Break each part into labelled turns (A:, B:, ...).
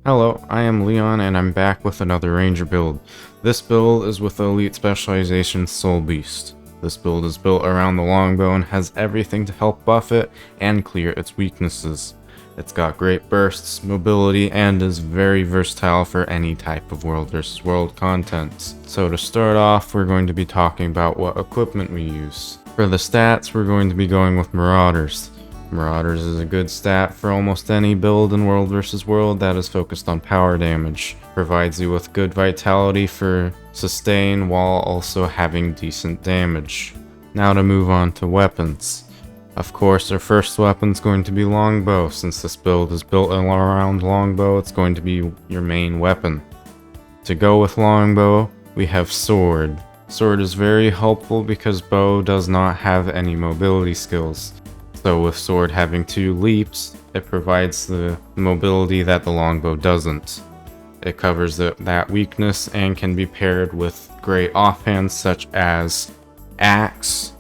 A: Hello, I am Leon and I'm back with another ranger build. This build is with the elite specialization Soulbeast. This build is built around the longbow and has everything to help buff it and clear its weaknesses. It's got great bursts, mobility, and is very versatile for any type of world vs world content. So to start off, we're going to be talking about what equipment we use. For the stats, we're going to be going with Marauders. Marauders is a good stat for almost any build in World vs World that is focused on power damage. Provides you with good vitality for sustain while also having decent damage. Now to move on to weapons. Of course, our first weapon is going to be Longbow. Since this build is built around Longbow, it's going to be your main weapon. To go with Longbow, we have Sword. Sword is very helpful because Bow does not have any mobility skills. So with Sword having 2 leaps, it provides the mobility that the Longbow doesn't. It covers that weakness and can be paired with great offhands such as Axe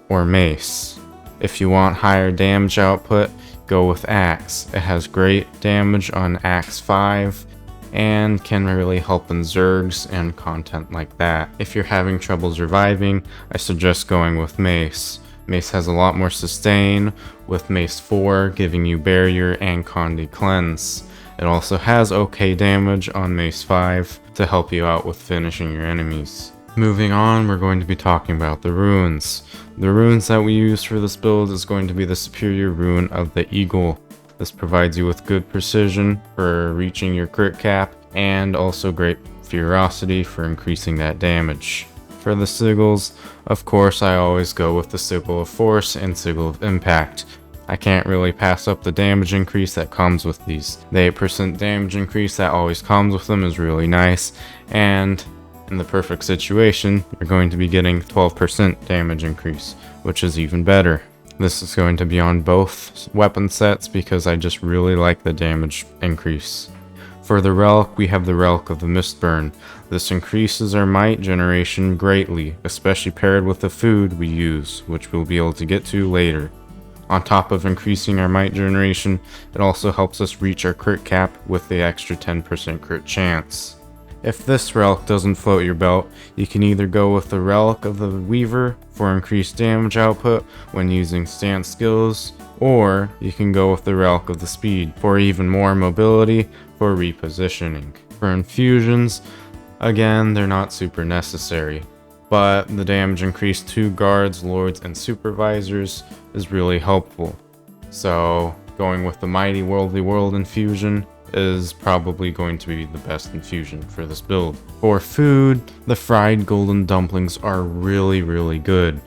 A: or Mace. If you want higher damage output, go with Axe. It has great damage on Axe 5 and can really help in Zergs and content like that. If you're having trouble surviving, I suggest going with Mace. Mace has a lot more sustain, with Mace 4 giving you Barrier and Condi Cleanse. It also has okay damage on Mace 5 to help you out with finishing your enemies. Moving on, we're going to be talking about the runes. The runes that we use for this build is going to be the superior rune of the Eagle. This provides you with good precision for reaching your crit cap and also great ferocity for increasing that damage. For the sigils, of course I always go with the Sigil of Force and Sigil of Impact. I can't really pass up the damage increase that comes with these. The 8% damage increase that always comes with them is really nice, and in the perfect situation, you're going to be getting 12% damage increase, which is even better. This is going to be on both weapon sets because I just really like the damage increase. For the Relic, we have the Relic of the Mistburn. This increases our might generation greatly, especially paired with the food we use, which we'll be able to get to later. On top of increasing our might generation, it also helps us reach our crit cap with the extra 10% crit chance. If this relic doesn't float your belt, you can either go with the Relic of the Weaver for increased damage output when using stance skills, or you can go with the Relic of the Speed for even more mobility for repositioning. For infusions, again, they're not super necessary, but the damage increase to guards, lords, and supervisors is really helpful. So going with the Mighty Worldly World infusion is probably going to be the best infusion for this build. For food, the fried golden dumplings are really good.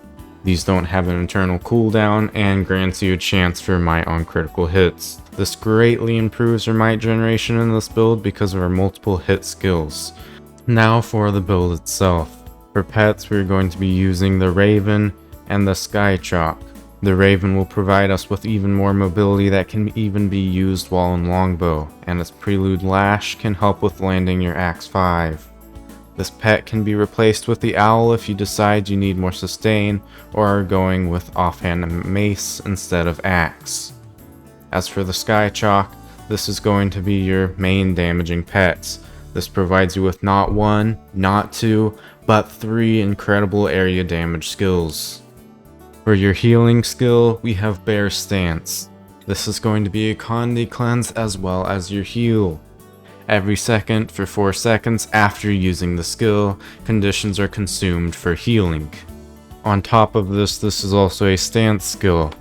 A: These don't have an internal cooldown and grants you a chance for might on critical hits. This greatly improves our might generation in this build because of our multiple hit skills. Now for the build itself. For pets, we're going to be using the Raven and the Skychalk. The Raven will provide us with even more mobility that can even be used while in Longbow, and its Prelude Lash can help with landing your Axe 5. This pet can be replaced with the Owl if you decide you need more sustain, or are going with offhand Mace instead of Axe. As for the Skychalk, this is going to be your main damaging pets. This provides you with not 1, not 2, but 3 incredible area damage skills. For your healing skill, we have Bear Stance. This is going to be a Condi Cleanse as well as your heal. Every second for 4 seconds after using the skill, conditions are consumed for healing. On top of this is also a stance skill.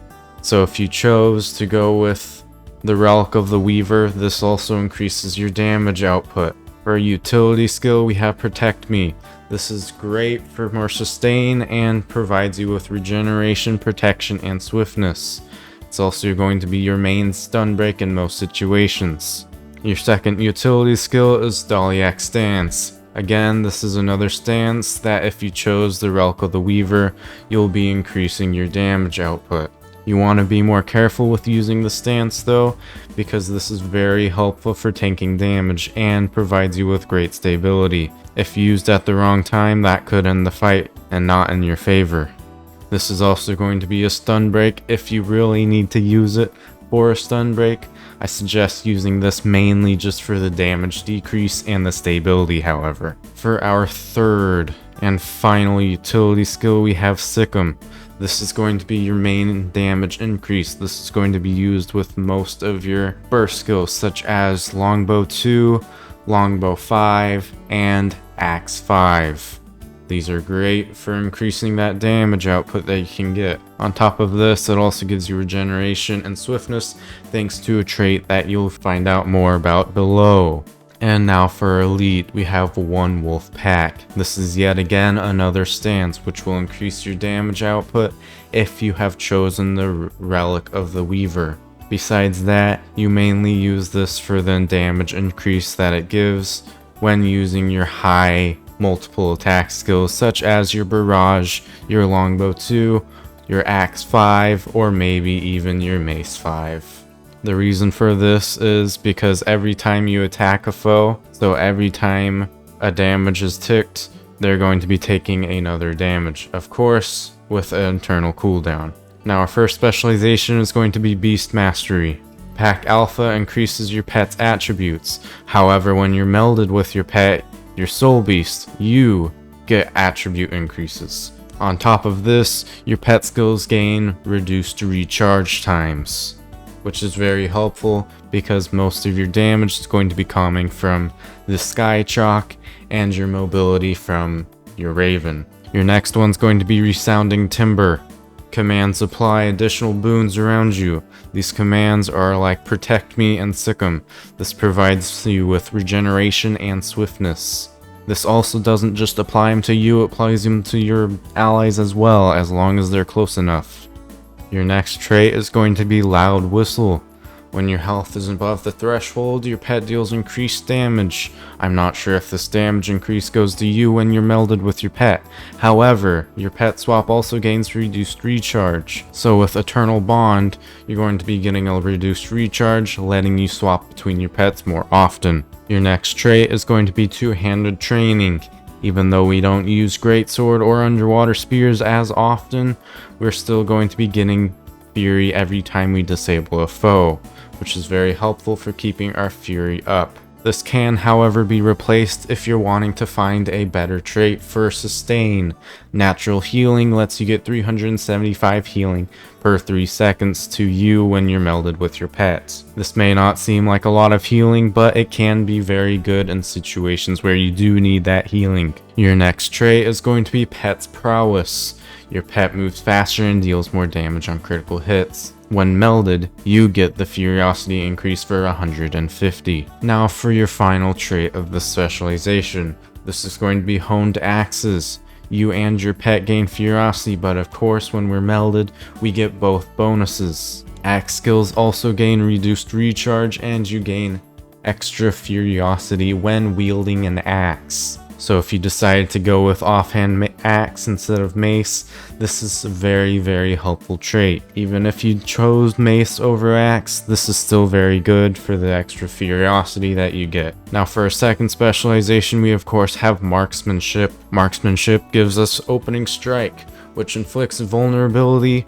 A: So if you chose to go with the Relic of the Weaver, this also increases your damage output. For a utility skill, we have Protect Me. This is great for more sustain and provides you with regeneration, protection, and swiftness. It's also going to be your main stun break in most situations. Your second utility skill is Daliak Stance. Again, this is another stance that if you chose the Relic of the Weaver, you'll be increasing your damage output. You want to be more careful with using the stance though, because this is very helpful for tanking damage and provides you with great stability. If used at the wrong time, that could end the fight and not in your favor. This is also going to be a stun break if you really need to use it for a stun break, I suggest using this mainly just for the damage decrease and the stability, however. For our third and final utility skill, we have Sikkim. This is going to be your main damage increase. This is going to be used with most of your burst skills, such as Longbow 2, Longbow 5, and Axe 5. These are great for increasing that damage output that you can get. On top of this, it also gives you regeneration and swiftness, thanks to a trait that you'll find out more about below. And now for Elite, we have One Wolf Pack. This is yet again another stance, which will increase your damage output if you have chosen the Relic of the Weaver. Besides that, you mainly use this for the damage increase that it gives when using your high multiple attack skills, such as your Barrage, your Longbow 2, your Axe 5, or maybe even your Mace 5. The reason for this is because every time you attack a foe, so every time a damage is ticked, they're going to be taking another damage, of course, with an internal cooldown. Now our first specialization is going to be Beast Mastery. Pack Alpha increases your pet's attributes. However, when you're melded with your pet, your Soul Beast, you get attribute increases. On top of this, your pet skills gain reduced recharge times, which is very helpful because most of your damage is going to be coming from the Sky Chalk and your mobility from your Raven. Your next one's going to be Resounding Timber. Commands apply additional boons around you. These commands are like Protect Me and Sikkim. This provides you with regeneration and swiftness. This also doesn't just apply them to you, it applies them to your allies as well, as long as they're close enough. Your next trait is going to be Loud Whistle. When your health is above the threshold, your pet deals increased damage. I'm not sure if this damage increase goes to you when you're melded with your pet. However, your pet swap also gains reduced recharge. So with Eternal Bond, you're going to be getting a reduced recharge, letting you swap between your pets more often. Your next trait is going to be Two-Handed Training. Even though we don't use Greatsword or Underwater Spears as often, we're still going to be getting Fury every time we disable a foe, which is very helpful for keeping our Fury up. This can, however, be replaced if you're wanting to find a better trait for Sustain. Natural Healing lets you get 375 healing per 3 seconds to you when you're melded with your pets. This may not seem like a lot of healing, but it can be very good in situations where you do need that healing. Your next trait is going to be Pet's Prowess. Your pet moves faster and deals more damage on critical hits. When melded, you get the Furiosity increase for 150. Now for your final trait of the specialization. This is going to be Honed Axes. You and your pet gain Furiosity, but of course when we're melded, we get both bonuses. Axe skills also gain reduced recharge, and you gain extra Furiosity when wielding an axe. So if you decide to go with offhand axe instead of mace, this is a very, very helpful trait. Even if you chose mace over axe, this is still very good for the extra Furiosity that you get. Now for our second specialization, we of course have Marksmanship. Marksmanship gives us Opening Strike, which inflicts vulnerability,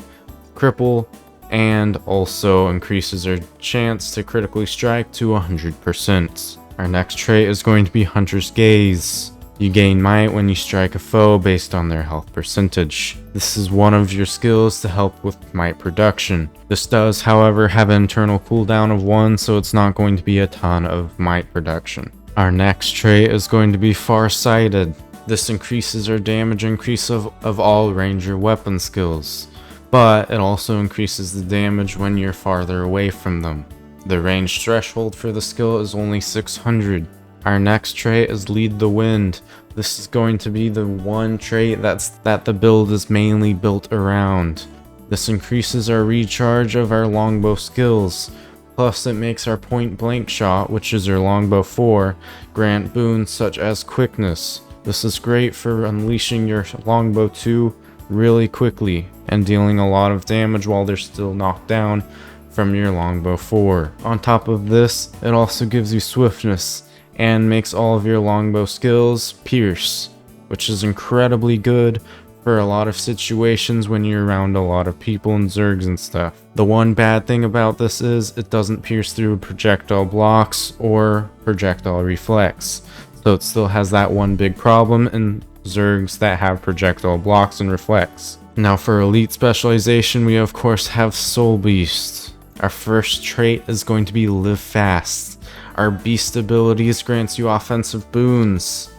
A: cripple, and also increases our chance to critically strike to 100%. Our next trait is going to be Hunter's Gaze. You gain might when you strike a foe based on their health percentage. This is one of your skills to help with might production. This does, however, have an internal cooldown of 1, so it's not going to be a ton of might production. Our next trait is going to be Farsighted. This increases our damage increase of all ranger weapon skills, but it also increases the damage when you're farther away from them. The range threshold for the skill is only 600. Our next trait is Lead the Wind. This is going to be the one trait that the build is mainly built around. This increases our recharge of our longbow skills. Plus it makes our point blank shot, which is our longbow 4, grant boons such as quickness. This is great for unleashing your longbow 2 really quickly and dealing a lot of damage while they're still knocked down from your longbow 4. On top of this, it also gives you swiftness and makes all of your longbow skills pierce, which is incredibly good for a lot of situations when you're around a lot of people and Zergs and stuff. The one bad thing about this is it doesn't pierce through projectile blocks or projectile reflex. So it still has that one big problem in Zergs that have projectile blocks and reflex. Now for elite specialization, we of course have Soulbeast. Our first trait is going to be Live Fast. Our beast abilities grants you offensive boons.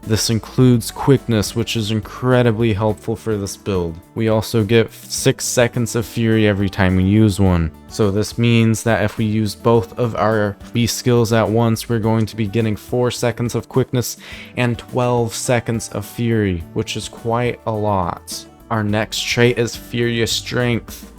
A: This includes quickness, which is incredibly helpful for this build. We also get 6 seconds of fury every time we use one. So this means that if we use both of our beast skills at once, we're going to be getting 4 seconds of quickness and 12 seconds of fury, which is quite a lot. Our next trait is Furious Strength.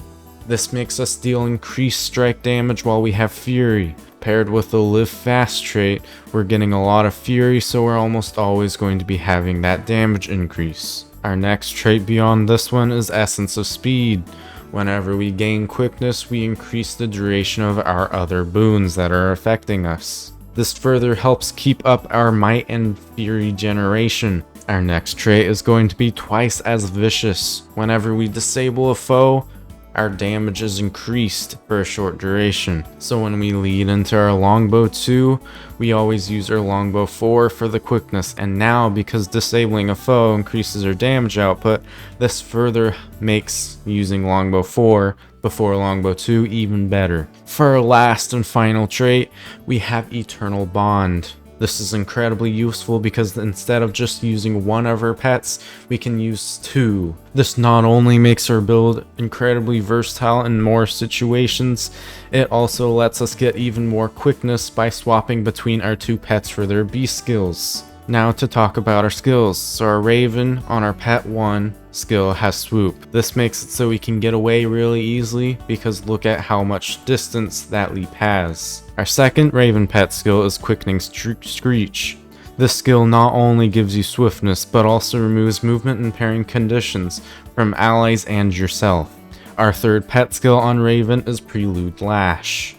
A: This makes us deal increased strike damage while we have fury. Paired with the Live Fast trait, we're getting a lot of fury, so we're almost always going to be having that damage increase. Our next trait beyond this one is Essence of Speed. Whenever we gain quickness, we increase the duration of our other boons that are affecting us. This further helps keep up our might and fury generation. Our next trait is going to be Twice as Vicious. Whenever we disable a foe, our damage is increased for a short duration. So when we lead into our Longbow 2, we always use our Longbow 4 for the quickness, and now because disabling a foe increases our damage output, this further makes using Longbow 4 before Longbow 2 even better. For our last and final trait, we have Eternal Bond. This is incredibly useful because instead of just using one of our pets, we can use 2. This not only makes our build incredibly versatile in more situations, it also lets us get even more quickness by swapping between our 2 pets for their beast skills. Now to talk about our skills. So our Raven on our pet 1 skill has Swoop. This makes it so we can get away really easily because look at how much distance that leap has. Our second Raven pet skill is Quickening Screech. This skill not only gives you swiftness but also removes movement and parrying conditions from allies and yourself. Our third pet skill on Raven is Prelude Lash.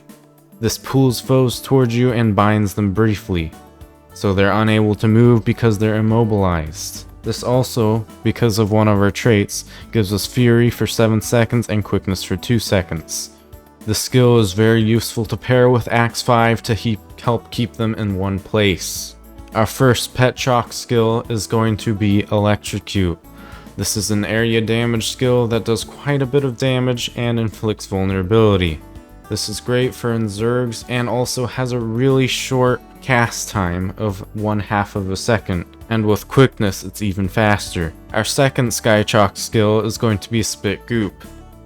A: This pulls foes towards you and binds them briefly, so they're unable to move because they're immobilized. This also, because of one of our traits, gives us Fury for 7 seconds and Quickness for 2 seconds. This skill is very useful to pair with Axe 5 to help keep them in one place. Our first pet chalk skill is going to be Electrocute. This is an area damage skill that does quite a bit of damage and inflicts vulnerability. This is great for Zergs and also has a really short cast time of 1/2 of a second, and with quickness it's even faster. Our second Skychalk skill is going to be Spit Goop.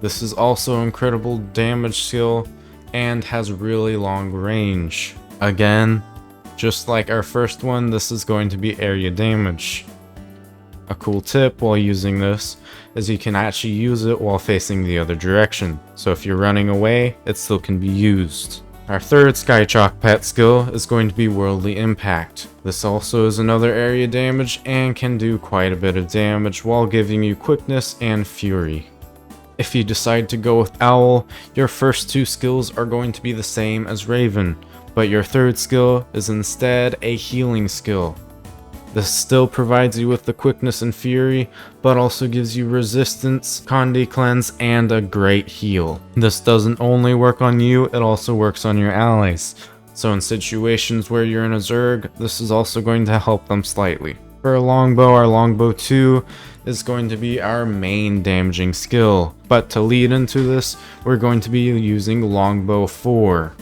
A: This is also an incredible damage skill and has really long range. Again, just like our first one, this is going to be area damage. A cool tip while using this is you can actually use it while facing the other direction, so if you're running away, it still can be used. Our third Skychalk pet skill is going to be Worldly Impact. This also is another area damage and can do quite a bit of damage while giving you quickness and fury. If you decide to go with Owl, your first 2 skills are going to be the same as Raven, but your third skill is instead a healing skill. This still provides you with the quickness and fury, but also gives you resistance, Conde Cleanse, and a great heal. This doesn't only work on you, it also works on your allies. So in situations where you're in a Zerg, this is also going to help them slightly. For a Longbow, our Longbow 2 is going to be our main damaging skill. But to lead into this, we're going to be using Longbow 4.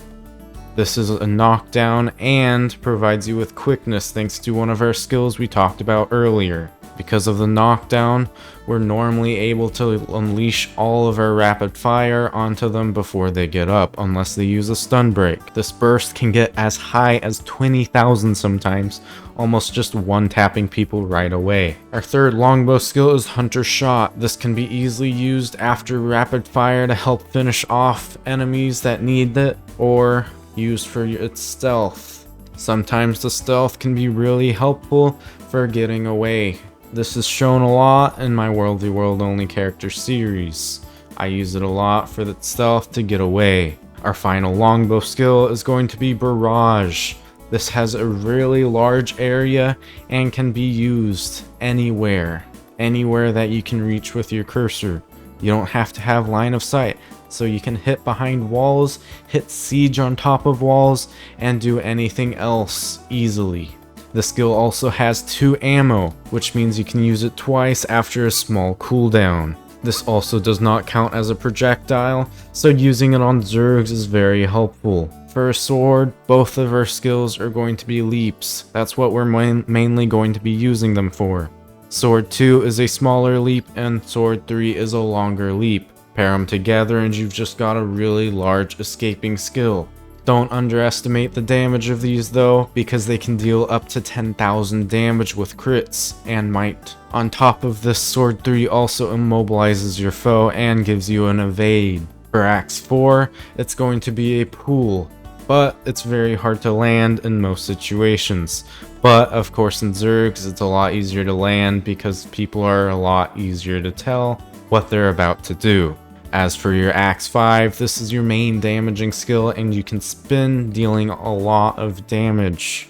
A: This is a knockdown and provides you with quickness thanks to one of our skills we talked about earlier. Because of the knockdown, we're normally able to unleash all of our rapid fire onto them before they get up, unless they use a stun break. This burst can get as high as 20,000 sometimes, almost just one-tapping people right away. Our third Longbow skill is Hunter Shot. This can be easily used after rapid fire to help finish off enemies that need it, or used for its stealth. Sometimes the stealth can be really helpful for getting away. This is shown a lot in my Worldly World Only character series. I use it a lot for the stealth to get away. Our final Longbow skill is going to be Barrage. This has a really large area and can be used anywhere. anywhere that you can reach with your cursor. You don't have to have line of sight, so you can hit behind walls, hit siege on top of walls, and do anything else easily. The skill also has 2 ammo, which means you can use it twice after a small cooldown. This also does not count as a projectile, so using it on Zergs is very helpful. For a sword, both of our skills are going to be leaps. That's what we're mainly going to be using them for. Sword 2 is a smaller leap, and Sword 3 is a longer leap. Pair them together and you've just got a really large escaping skill. Don't underestimate the damage of these though, because they can deal up to 10,000 damage with crits and might. On top of this, Sword 3 also immobilizes your foe and gives you an evade. For Axe 4, it's going to be a pool, but it's very hard to land in most situations. But of course in Zergs it's a lot easier to land because people are a lot easier to tell what they're about to do. As for your Axe 5, this is your main damaging skill and you can spin, dealing a lot of damage.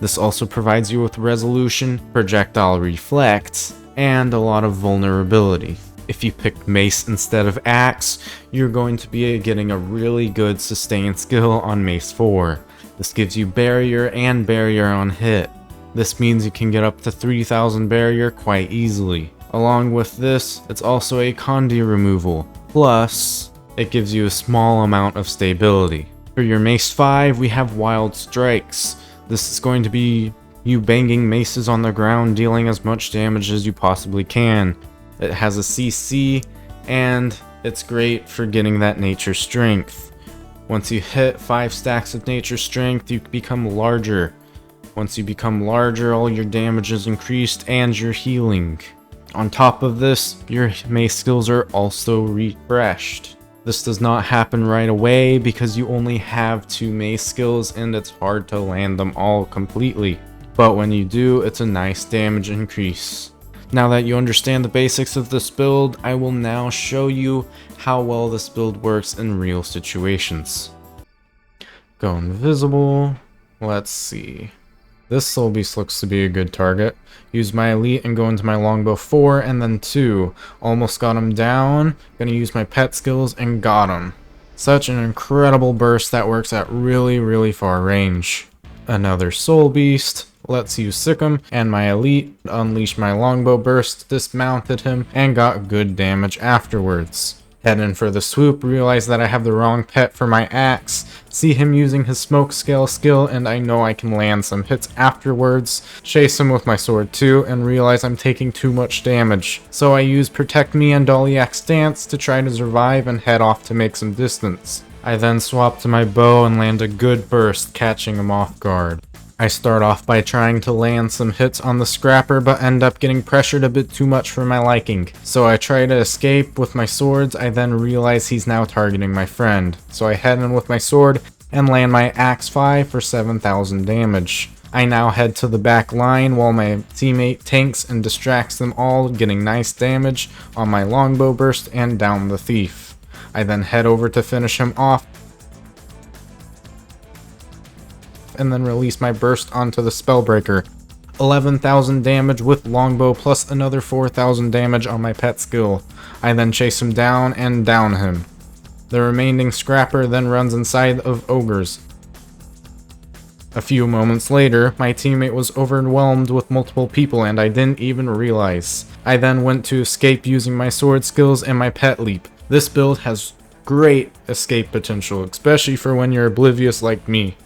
A: This also provides you with resolution, projectile reflect, and a lot of vulnerability. If you pick Mace instead of Axe, you're going to be getting a really good sustain skill on Mace 4. This gives you barrier and barrier on hit. This means you can get up to 3000 barrier quite easily. Along with this, it's also a Condi removal. Plus, it gives you a small amount of stability. For your Mace 5, we have Wild Strikes. This is going to be you banging maces on the ground, dealing as much damage as you possibly can. It has a CC, and it's great for getting that nature strength. Once you hit 5 stacks of nature strength, you become larger. Once you become larger, all your damage is increased and your healing. On top of this, your mace skills are also refreshed. This does not happen right away because you only have 2 mace skills and it's hard to land them all completely. But when you do, it's a nice damage increase. Now that you understand the basics of this build, I will now show you how well this build works in real situations. Go invisible. Let's see. This Soulbeast looks to be a good target. Use my elite and go into my longbow 4 and then 2. Almost got him down. Gonna use my pet skills and got him. Such an incredible burst that works at really far range. Another Soulbeast. Let's use Sikkim and my elite. Unleash my longbow burst, dismounted him, and got good damage afterwards. Head in for the swoop, realize that I have the wrong pet for my axe, see him using his smoke scale skill, and I know I can land some hits afterwards. Chase him with my sword too, and realize I'm taking too much damage. So I use Protect Me and Dolly Stance to try to survive and head off to make some distance. I then swap to my bow and land a good burst, catching him off guard. I start off by trying to land some hits on the scrapper, but end up getting pressured a bit too much for my liking. So I try to escape with my swords. I then realize he's now targeting my friend. So I head in with my sword and land my Axe 5 for 7000 damage. I now head to the back line while my teammate tanks and distracts them all, getting nice damage on my longbow burst and down the thief. I then head over to finish him off, and then release my burst onto the Spellbreaker. 11,000 damage with longbow plus another 4,000 damage on my pet skill. I then chase him down and down him. The remaining scrapper then runs inside of ogres. A few moments later, my teammate was overwhelmed with multiple people and I didn't even realize. I then went to escape using my sword skills and my pet leap. This build has great escape potential, especially for when you're oblivious like me.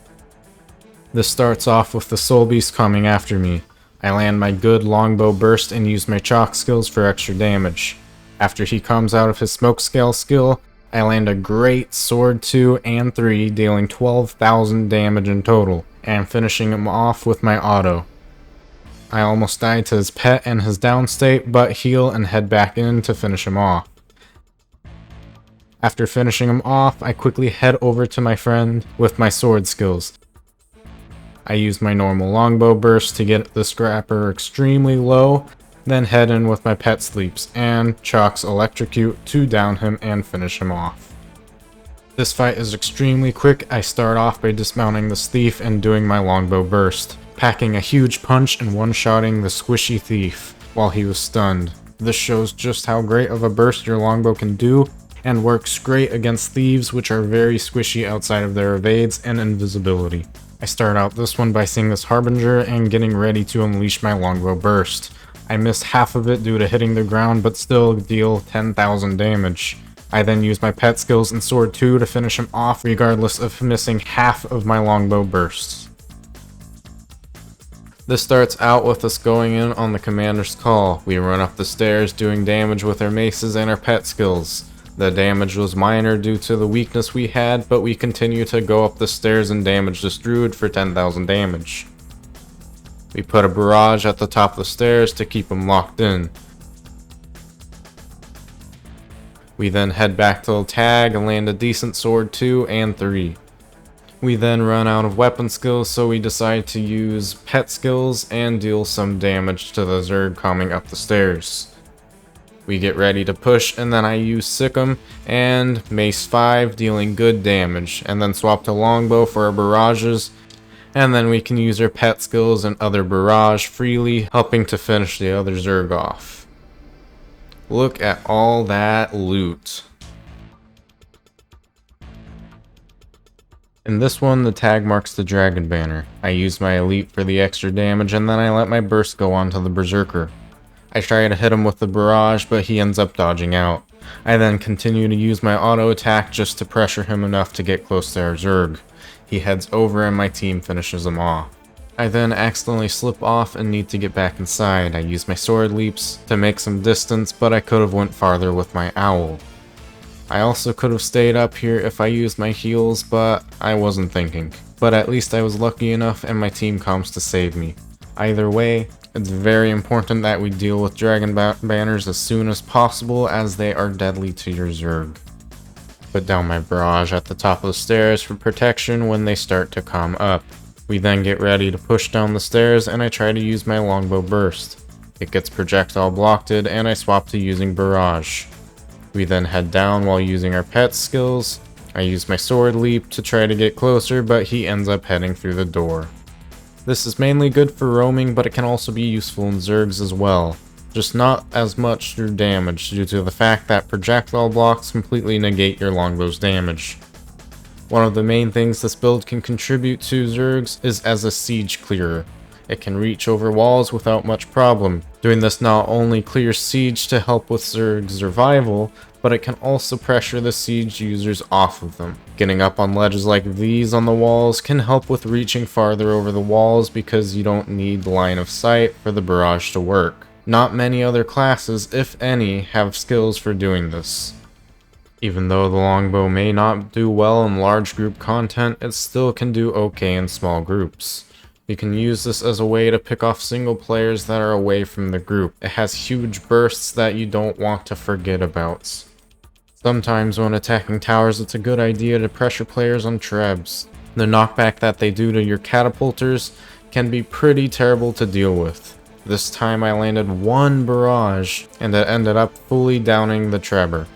A: This starts off with the Soulbeast coming after me. I land my good longbow burst and use my chalk skills for extra damage. After he comes out of his smoke scale skill, I land a great sword 2 and 3, dealing 12,000 damage in total, and finishing him off with my auto. I almost died to his pet and his down state, but heal and head back in to finish him off. After finishing him off, I quickly head over to my friend with my sword skills. I use my normal longbow burst to get the scrapper extremely low, then head in with my pet sleeps and Chalk's electrocute to down him and finish him off. This fight is extremely quick. I start off by dismounting this thief and doing my longbow burst, packing a huge punch and one-shotting the squishy thief while he was stunned. This shows just how great of a burst your longbow can do, and works great against thieves, which are very squishy outside of their evades and invisibility. I start out this one by seeing this Harbinger and getting ready to unleash my longbow burst. I miss half of it due to hitting the ground, but still deal 10,000 damage. I then use my pet skills and sword 2 to finish him off, regardless of missing half of my longbow bursts. This starts out with us going in on the commander's call. We run up the stairs doing damage with our maces and our pet skills. The damage was minor due to the weakness we had, but we continue to go up the stairs and damage this druid for 10,000 damage. We put a barrage at the top of the stairs to keep him locked in. We then head back to the tag and land a decent sword 2 and 3. We then run out of weapon skills, so we decide to use pet skills and deal some damage to the Zerg coming up the stairs. We get ready to push, and then I use Sikkim and Mace 5, dealing good damage, and then swap to Longbow for our barrages, and then we can use our pet skills and other barrage freely, helping to finish the other Zerg off. Look at all that loot. In this one, the tag marks the dragon banner. I use my elite for the extra damage, and then I let my burst go onto the berserker. I try to hit him with the barrage, but he ends up dodging out. I then continue to use my auto attack just to pressure him enough to get close to our Zerg. He heads over and my team finishes him off. I then accidentally slip off and need to get back inside. I use my sword leaps to make some distance, but I could have went farther with my owl. I also could have stayed up here if I used my heals, but I wasn't thinking. But at least I was lucky enough and my team comes to save me. Either way, it's very important that we deal with dragon banners as soon as possible, as they are deadly to your Zerg. Put down my barrage at the top of the stairs for protection when they start to come up. We then get ready to push down the stairs, and I try to use my longbow burst. It gets projectile blocked, and I swap to using barrage. We then head down while using our pet skills. I use my sword leap to try to get closer, but he ends up heading through the door. This is mainly good for roaming, but it can also be useful in Zergs as well. Just not as much through damage, due to the fact that projectile blocks completely negate your longbow's damage. One of the main things this build can contribute to Zergs is as a siege clearer. It can reach over walls without much problem. Doing this not only clears siege to help with Zerg survival, but it can also pressure the siege users off of them. Getting up on ledges like these on the walls can help with reaching farther over the walls because you don't need line of sight for the barrage to work. Not many other classes, if any, have skills for doing this. Even though the longbow may not do well in large group content, it still can do okay in small groups. You can use this as a way to pick off single players that are away from the group. It has huge bursts that you don't want to forget about. Sometimes when attacking towers, it's a good idea to pressure players on trebs. The knockback that they do to your catapulters can be pretty terrible to deal with. This time I landed one barrage, and it ended up fully downing the trebber,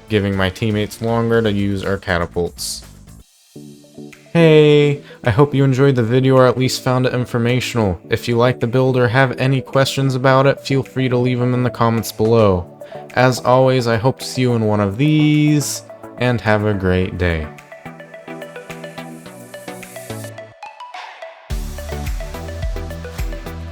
A: giving my teammates longer to use our catapults. Hey, I hope you enjoyed the video or at least found it informational. If you like the build or have any questions about it, feel free to leave them in the comments below. As always, I hope to see you in one of these, and have a great day.